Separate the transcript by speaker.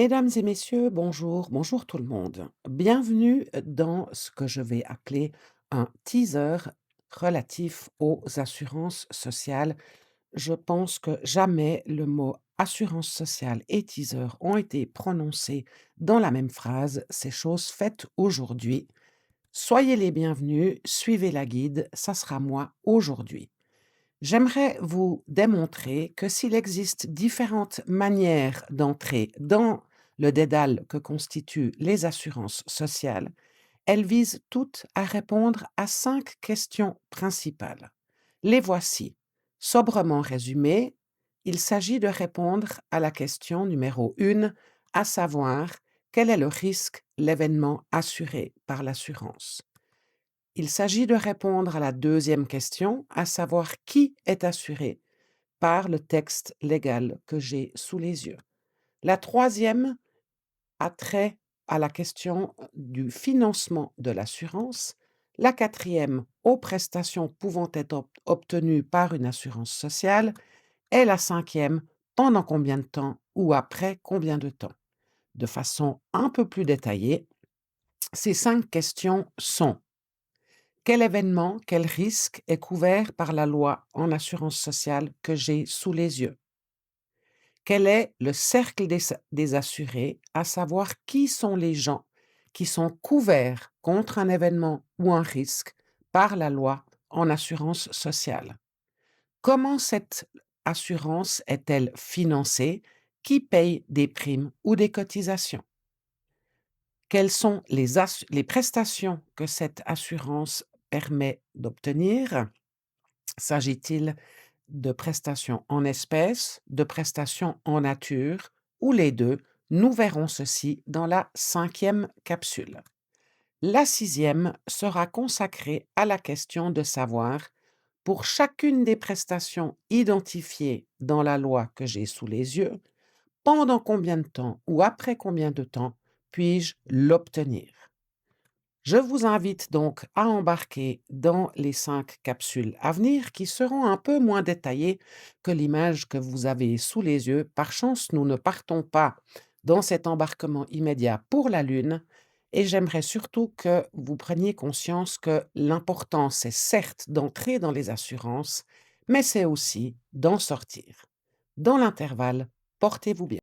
Speaker 1: Mesdames et messieurs, bonjour, bonjour tout le monde. Bienvenue dans ce que je vais appeler un teaser relatif aux assurances sociales. Je pense que jamais le mot assurance sociale et teaser ont été prononcés dans la même phrase. C'est chose faite aujourd'hui. Soyez les bienvenus, suivez la guide, ça sera moi aujourd'hui. J'aimerais vous démontrer que s'il existe différentes manières d'entrer dans le dédale que constituent les assurances sociales, elles visent toutes à répondre à 5 questions principales. Les voici. Sobrement résumées, il s'agit de répondre à la question numéro 1, à savoir quel est le risque, l'événement assuré par l'assurance. Il s'agit de répondre à la deuxième question, à savoir qui est assuré par le texte légal que j'ai sous les yeux. La troisième a trait à la question du financement de l'assurance. La quatrième aux prestations pouvant être obtenues par une assurance sociale. Et la cinquième, pendant combien de temps ou après combien de temps. De façon un peu plus détaillée, ces 5 questions sont: quel événement, quel risque est couvert par la loi en assurance sociale que j'ai sous les yeux? Quel est le cercle des assurés, à savoir qui sont les gens qui sont couverts contre un événement ou un risque par la loi en assurance sociale? Comment cette assurance est-elle financée? Qui paye des primes ou des cotisations? Quelles sont les prestations que cette assurance permet d'obtenir? S'agit-il de prestations en espèces, de prestations en nature ou les 2? Nous verrons ceci dans la cinquième capsule. La sixième sera consacrée à la question de savoir, pour chacune des prestations identifiées dans la loi que j'ai sous les yeux, pendant combien de temps ou après combien de temps puis-je l'obtenir? Je vous invite donc à embarquer dans les 5 capsules à venir qui seront un peu moins détaillées que l'image que vous avez sous les yeux. Par chance, nous ne partons pas dans cet embarquement immédiat pour la Lune et j'aimerais surtout que vous preniez conscience que l'important, c'est certes d'entrer dans les assurances, mais c'est aussi d'en sortir. Dans l'intervalle, portez-vous bien.